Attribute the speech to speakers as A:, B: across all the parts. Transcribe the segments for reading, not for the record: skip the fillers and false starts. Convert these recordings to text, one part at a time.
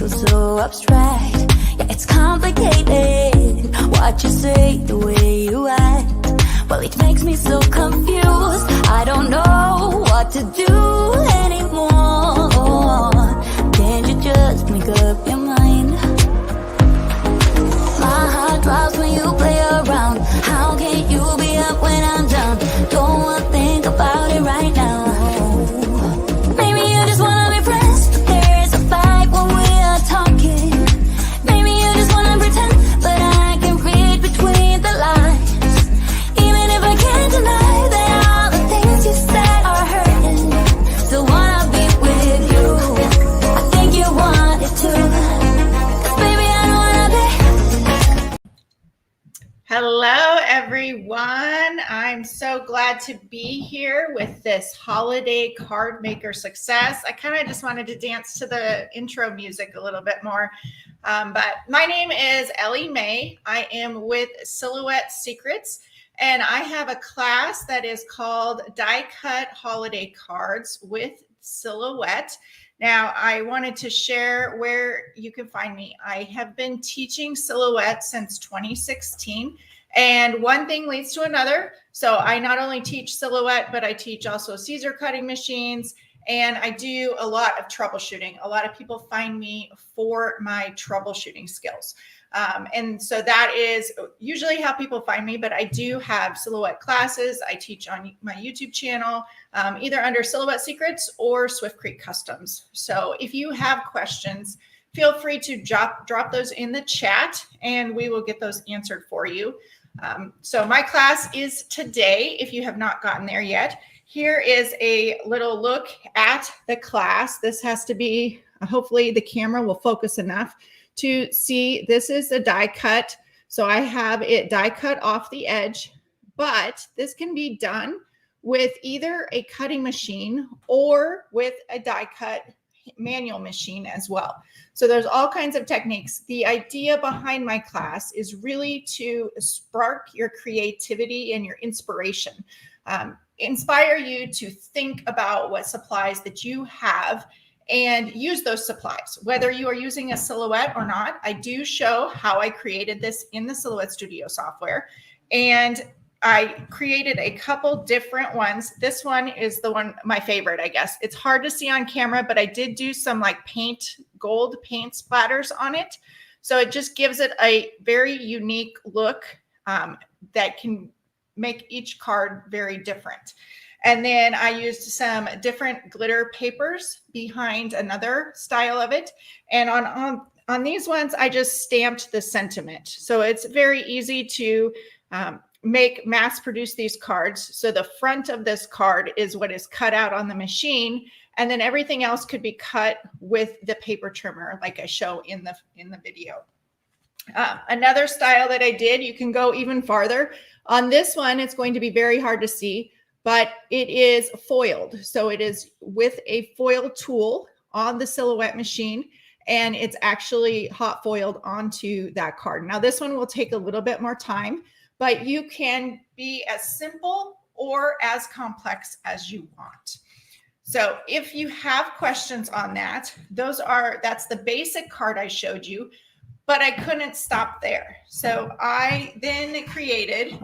A: feels so abstract. Yeah, it's complicated. What you say, the way you act, well, it makes me so confused. I don't know what to do anymore. Can't you just make up your mind? My heart drops when you play around. How can you be up when I'm down? Don't wanna think about it right now. Maybe you just wanna be friends, but there is a fight when we are talking. Maybe you just wanna pretend, but I can read between the lines. Even if I can't deny that all the things you said are hurting, still wanna be with you. I think you want it too, 'cause baby I don't wanna be.
B: Hello everyone, I'm so glad to be here with this holiday card maker success. I kind of just wanted to dance to the intro music a little bit more, but my name is EllyMae. I am with Silhouette Secrets, and I have a class that is called Die Cut Holiday Cards with Silhouette. Now, I wanted to share where you can find me. I have been teaching Silhouette since 2016, and one thing leads to another. So I not only teach Silhouette, but I teach also Caesar cutting machines, and I do a lot of troubleshooting. A lot of people find me for my troubleshooting skills. And so that is usually how people find me, but I do have Silhouette classes. I teach on my YouTube channel, either under Silhouette Secrets or Swift Creek Customs. So if you have questions, feel free to drop those in the chat and we will get those answered for you. So my class is today, if you have not gotten there yet. Here is a little look at the class. This has to be, hopefully the camera will focus enough to see. This is a die cut. So I have it die cut off the edge, but this can be done with either a cutting machine or with a die cut manual machine as well. So there's all kinds of techniques. The idea behind my class is really to spark your creativity and your inspiration, inspire you to think about what supplies that you have and use those supplies, whether you are using a Silhouette or not. I do show how I created this in the Silhouette Studio software, and I created a couple different ones. This one is the one, my favorite, I guess. It's hard to see on camera, but I did do some like gold paint splatters on it. So it just gives it a very unique look that can make each card very different. And then I used some different glitter papers behind another style of it. And on these ones, I just stamped the sentiment. So it's very easy to mass produce these cards. So the front of this card is what is cut out on the machine. And then everything else could be cut with the paper trimmer, like I show in the video. Another style that I did, you can go even farther. On this one, it's going to be very hard to see, but it is foiled. So it is with a foil tool on the Silhouette machine, and it's actually hot foiled onto that card. Now this one will take a little bit more time, but you can be as simple or as complex as you want. So if you have questions on that, that's the basic card I showed you, but I couldn't stop there. So I then created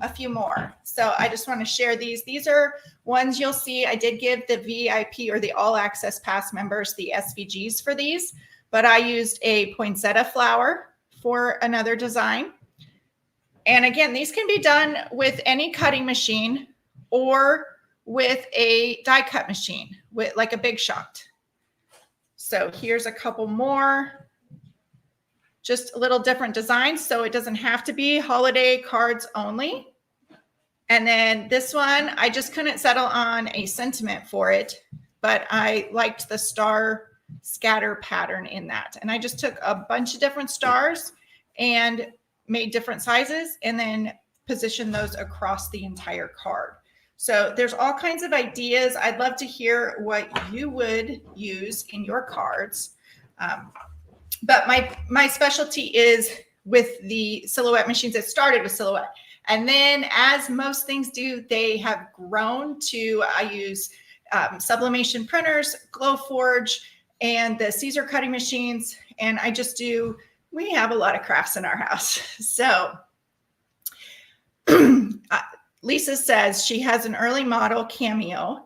B: a few more. So I just want to share these. These are ones you'll see. I did give the VIP or the All Access Pass members the SVGs for these, but I used a poinsettia flower for another design. And again, these can be done with any cutting machine or with a die cut machine, with like a Big Shot. So here's a couple more, just a little different designs. So it doesn't have to be holiday cards only. And then this one, I just couldn't settle on a sentiment for it, but I liked the star scatter pattern in that. And I just took a bunch of different stars and made different sizes and then positioned those across the entire card. So there's all kinds of ideas. I'd love to hear what you would use in your cards. But my specialty is with the Silhouette machines. It started with Silhouette. And then as most things do, they have grown to, I use sublimation printers, Glowforge, and the Caesar cutting machines. And we have a lot of crafts in our house. So Lisa says she has an early model Cameo,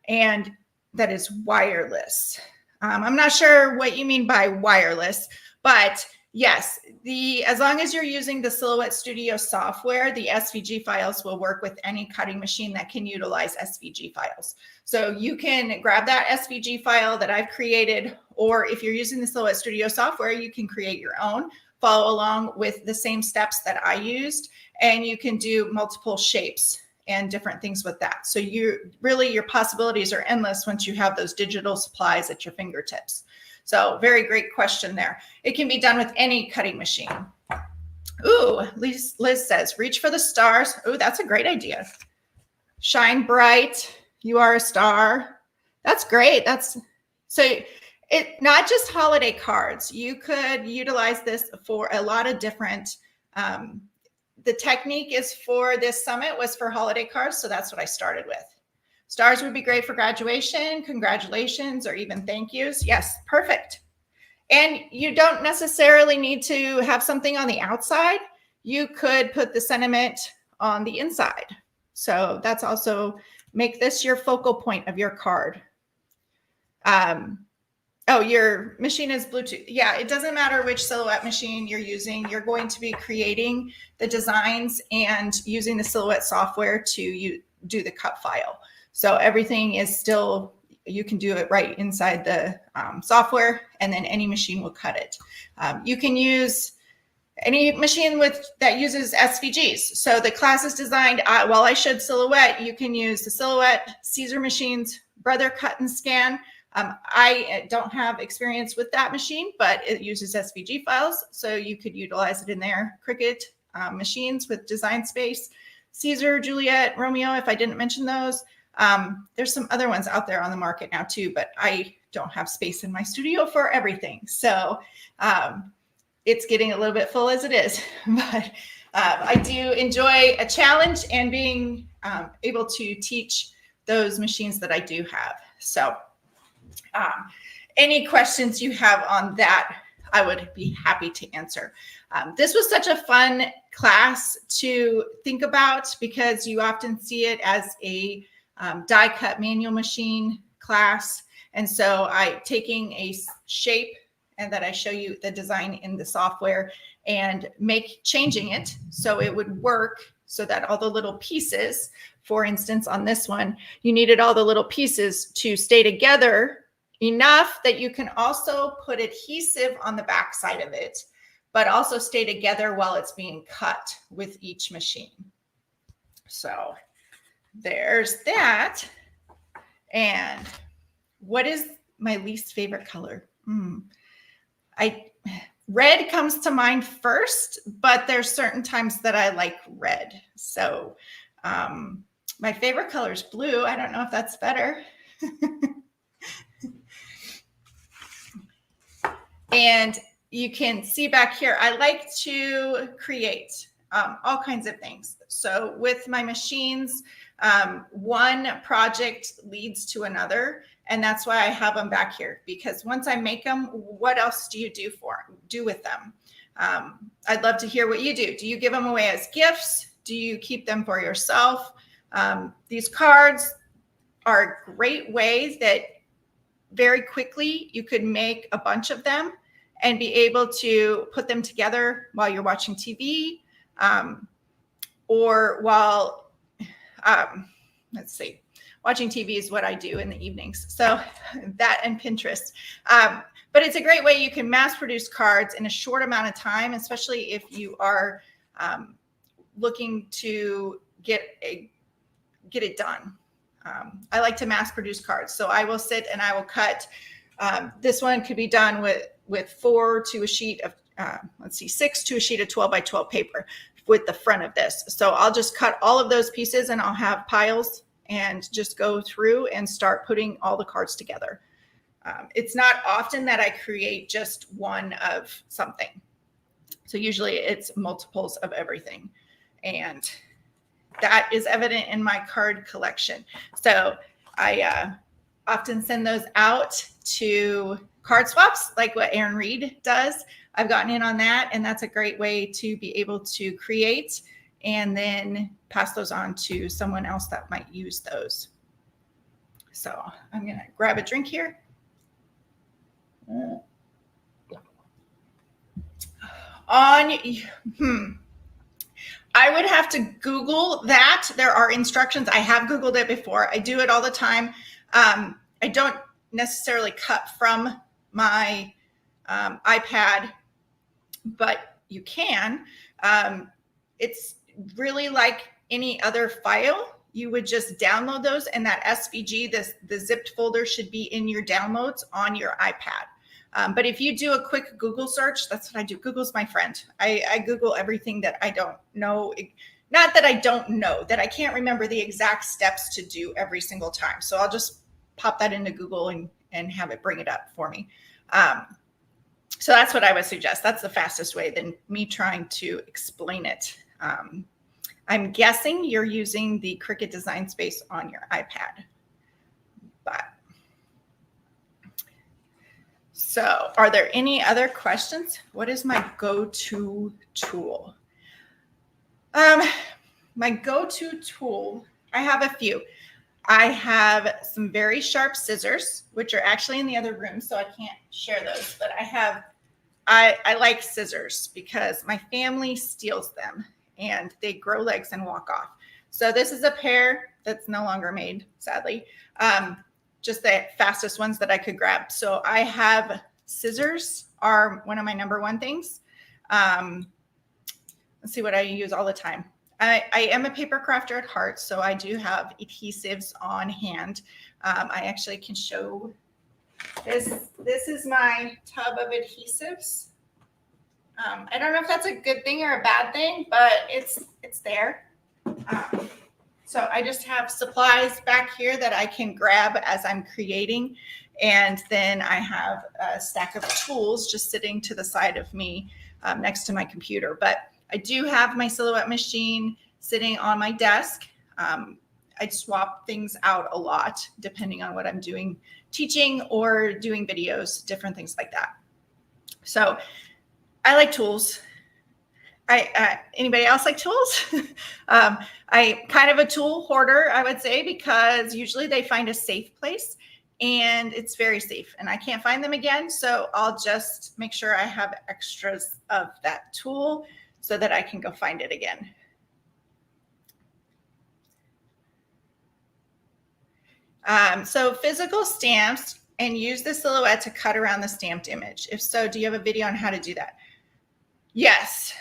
B: and that is wireless. I'm not sure what you mean by wireless, but yes, as long as you're using the Silhouette Studio software, the SVG files will work with any cutting machine that can utilize SVG files. So you can grab that SVG file that I've created, or if you're using the Silhouette Studio software, you can create your own, follow along with the same steps that I used, and you can do multiple shapes and different things with that. So your possibilities are endless once you have those digital supplies at your fingertips. So very great question there. It can be done with any cutting machine. Ooh, Liz says, reach for the stars. Ooh, that's a great idea. Shine bright. You are a star. That's great. Not just holiday cards. You could utilize this for a lot of different, the technique is for this summit was for holiday cards. So that's what I started with. Stars would be great for graduation, congratulations, or even thank yous. Yes, perfect. And you don't necessarily need to have something on the outside. You could put the sentiment on the inside. So that's also, make this your focal point of your card. Oh, your machine is Bluetooth. Yeah, it doesn't matter which Silhouette machine you're using. You're going to be creating the designs and using the Silhouette software to do the cut file. So everything is still, you can do it right inside the software, and then any machine will cut it. You can use any machine that uses SVGs. So the class is designed, while I showed Silhouette, you can use the Silhouette, Caesar machines, Brother Cut and Scan. I don't have experience with that machine, but it uses SVG files. So you could utilize it in there. Cricut machines with design space, Caesar, Juliet, Romeo, if I didn't mention those. There's some other ones out there on the market now too, but I don't have space in my studio for everything. So it's getting a little bit full as it is, but I do enjoy a challenge and being able to teach those machines that I do have. So any questions you have on that, I would be happy to answer. This was such a fun class to think about because you often see it as a die cut manual machine class. And so taking a shape and that I show you the design in the software and changing it so it would work so that all the little pieces, for instance, on this one, you needed all the little pieces to stay together enough that you can also put adhesive on the back side of it, but also stay together while it's being cut with each machine. So there's that. And what is my least favorite color? Red comes to mind first, but there's certain times that I like red. So my favorite color is blue. I don't know if that's better. And you can see back here, I like to create all kinds of things. So with my machines, one project leads to another. And that's why I have them back here, because once I make them, what else do you do with them? I'd love to hear what you do. Do you give them away as gifts? Do you keep them for yourself? These cards are great ways that very quickly you could make a bunch of them and be able to put them together while you're watching TV, or while, let's see, watching TV is what I do in the evenings. So that and Pinterest. But it's a great way you can mass produce cards in a short amount of time, especially if you are looking to get it done. I like to mass produce cards. So I will sit and I will cut. This one could be done with 4 to a sheet of, 6 to a sheet of 12 by 12 paper with the front of this. So I'll just cut all of those pieces and I'll have piles and just go through and start putting all the cards together. It's not often that I create just one of something. So usually it's multiples of everything. And that is evident in my card collection. So I often send those out to card swaps, like what Aaron Reed does. I've gotten in on that, and that's a great way to be able to create and then pass those on to someone else that might use those. So I'm going to grab a drink here. I would have to Google that. There are instructions. I have Googled it before. I do it all the time. I don't necessarily cut from my iPad, but you can. It's really like any other file. You would just download those, and that SVG, the zipped folder, should be in your downloads on your iPad. But if you do a quick Google search, that's what I do. Google's my friend. I Google everything that I don't know. Not that I don't know, that I can't remember the exact steps to do every single time. So I'll just pop that into Google and have it bring it up for me. So that's what I would suggest. That's the fastest way than me trying to explain it. I'm guessing you're using the Cricut Design Space on your iPad. But so are there any other questions? What is my go-to tool? My go-to tool, I have a few. I have some very sharp scissors, which are actually in the other room, so I can't share those, but I like scissors because my family steals them and they grow legs and walk off. So this is a pair that's no longer made, sadly. Just the fastest ones that I could grab. So I have scissors are one of my number one things. Let's see what I use all the time. I am a paper crafter at heart, so I do have adhesives on hand. I actually can show this. This is my tub of adhesives. I don't know if that's a good thing or a bad thing, but it's there. So I just have supplies back here that I can grab as I'm creating. And then I have a stack of tools just sitting to the side of me next to my computer. But I do have my silhouette machine sitting on my desk. I swap things out a lot depending on what I'm doing, teaching or doing videos, different things like that. So I like tools. Anybody else like tools? I kind of a tool hoarder, I would say, because usually they find a safe place and it's very safe and I can't find them again. So I'll just make sure I have extras of that tool so that I can go find it again. So physical stamps, and use the silhouette to cut around the stamped image. If so, do you have a video on how to do that? Yes,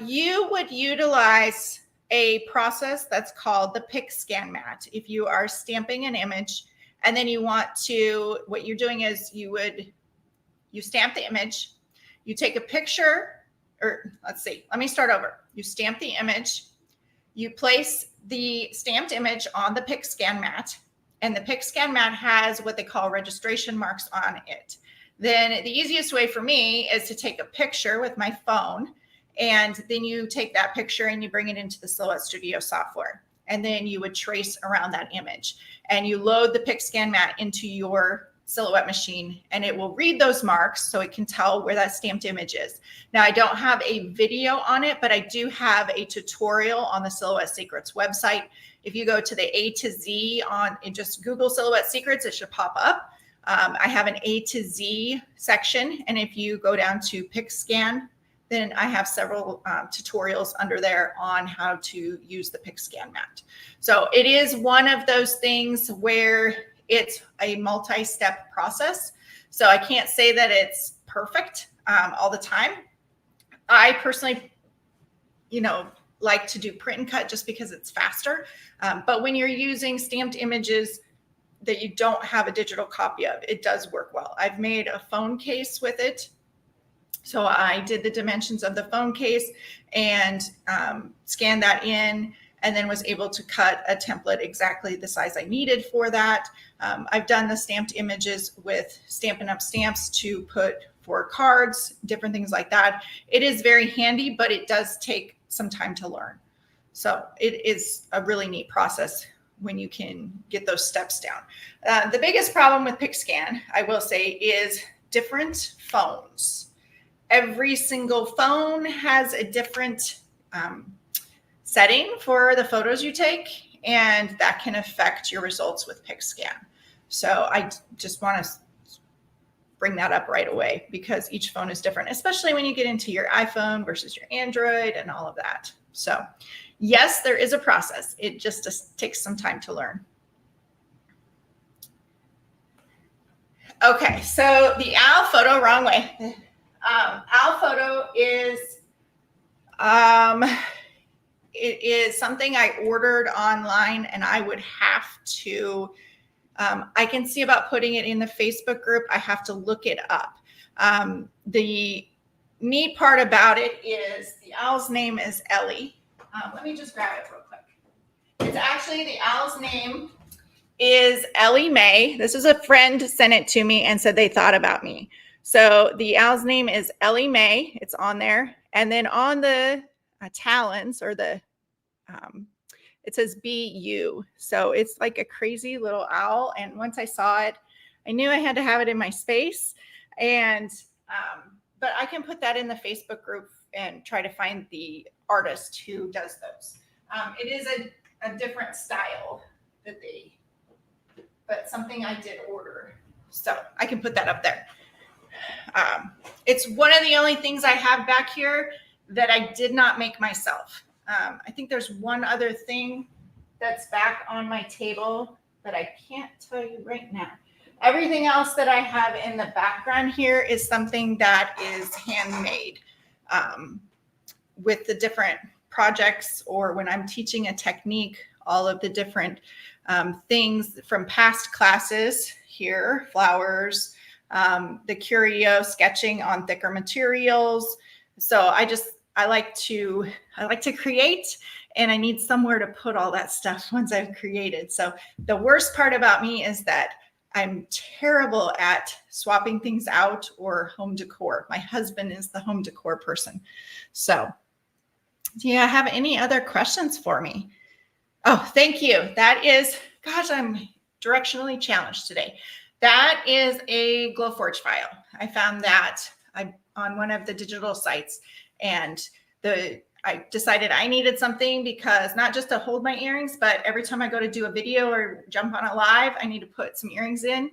B: you would utilize a process that's called the PixScan mat. If you are stamping an image and then you want to, what you're doing is you stamp the image, you take a picture, or let's see, let me start over. You stamp the image, you place the stamped image on the PixScan mat, and the PixScan mat has what they call registration marks on it. Then the easiest way for me is to take a picture with my phone, and then you take that picture and you bring it into the Silhouette Studio software. And then you would trace around that image and you load the PixScan mat into your Silhouette machine and it will read those marks so it can tell where that stamped image is. Now, I don't have a video on it, but I do have a tutorial on the Silhouette Secrets website. If you go to the A to Z and just Google Silhouette Secrets, it should pop up. I have an A to Z section, and if you go down to PixScan, then I have several tutorials under there on how to use the PixScan mat. So it is one of those things where it's a multi-step process. So I can't say that it's perfect all the time. I personally, like to do print and cut just because it's faster. But when you're using stamped images that you don't have a digital copy of, it does work well. I've made a phone case with it. So I did the dimensions of the phone case and scanned that in, and then was able to cut a template exactly the size I needed for that. I've done the stamped images with Stampin' Up! Stamps to put for cards, different things like that. It is very handy, but it does take some time to learn. So it is a really neat process when you can get those steps down. The biggest problem with PixScan, I will say, is different phones. Every single phone has a different setting for the photos you take, and that can affect your results with PixScan. So I just want to bring that up right away because each phone is different, especially when you get into your iPhone versus your Android and all of that. So yes, there is a process. It just takes some time to learn. Okay, so the owl photo, wrong way. Owl photo is, it is something I ordered online, and I would have to, I can see about putting it in the Facebook group. I have to look it up. The neat part about it is the owl's name is Ellie. Let me just grab it real quick. It's actually, the owl's name is EllyMae. This is a friend sent it to me and said they thought about me. So the owl's name is EllyMae. It's on there. And then on the talons, or the, it says BU. So it's like a crazy little owl. And once I saw it, I knew I had to have it in my space. And, but I can put that in the Facebook group and try to find the artist who does those. It is a different style that they, but something I did order. So I can put that up there. It's one of the only things I have back here that I did not make myself. I think there's one other thing that's back on my table, but I can't tell you right now. Everything else that I have in the background here is something that is handmade with the different projects, or when I'm teaching a technique, all of the different things from past classes here, flowers, the curio sketching on thicker materials. So I like to create, and I need somewhere to put all that stuff once I've created. So the worst part about me is that I'm terrible at swapping things out or home decor. My husband is the home decor person. So do you have any other questions for me? Oh, thank you. That is, gosh, I'm directionally challenged today. That is a Glowforge file. I found that on one of the digital sites, and I decided I needed something because not just to hold my earrings, but every time I go to do a video or jump on a live, I need to put some earrings in.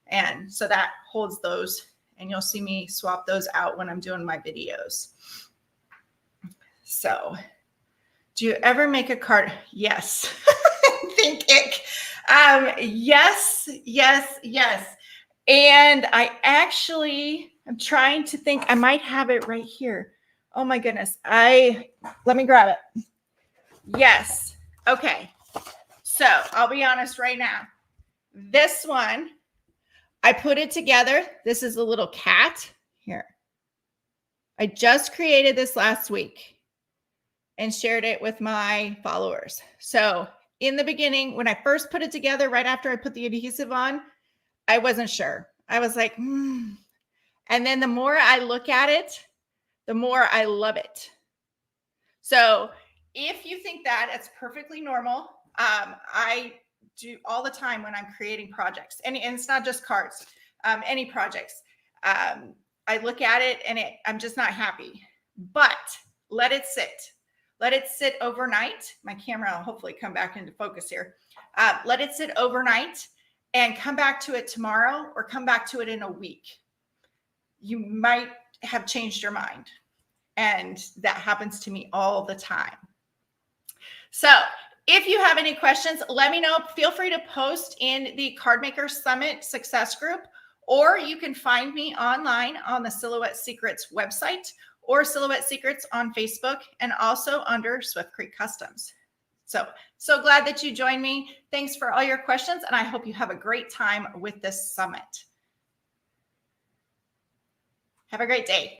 B: And so that holds those, and you'll see me swap those out when I'm doing my videos. So do you ever make a card? Yes. Think ick. Yes. And I'm trying to think, I might have it right here. Oh my goodness. Let me grab it. Yes. Okay. So I'll be honest right now. This one, I put it together. This is a little cat here. I just created this last week and shared it with my followers. So in the beginning, when I first put it together, right after I put the adhesive on, I wasn't sure. I was like, And then the more I look at it, the more I love it. So if you think that, it's perfectly normal. I do all the time when I'm creating projects, and it's not just cards, any projects. I look at it and I'm just not happy, but let it sit. Let it sit overnight. My camera will hopefully come back into focus here. Let it sit overnight and come back to it tomorrow, or come back to it in a week. You might have changed your mind. And that happens to me all the time. So if you have any questions, let me know. Feel free to post in the Card Maker Summit Success Group, or you can find me online on the Silhouette Secrets website, or Silhouette Secrets on Facebook, and also under Swift Creek Customs. So glad that you joined me. Thanks for all your questions, and I hope you have a great time with this summit. Have a great day.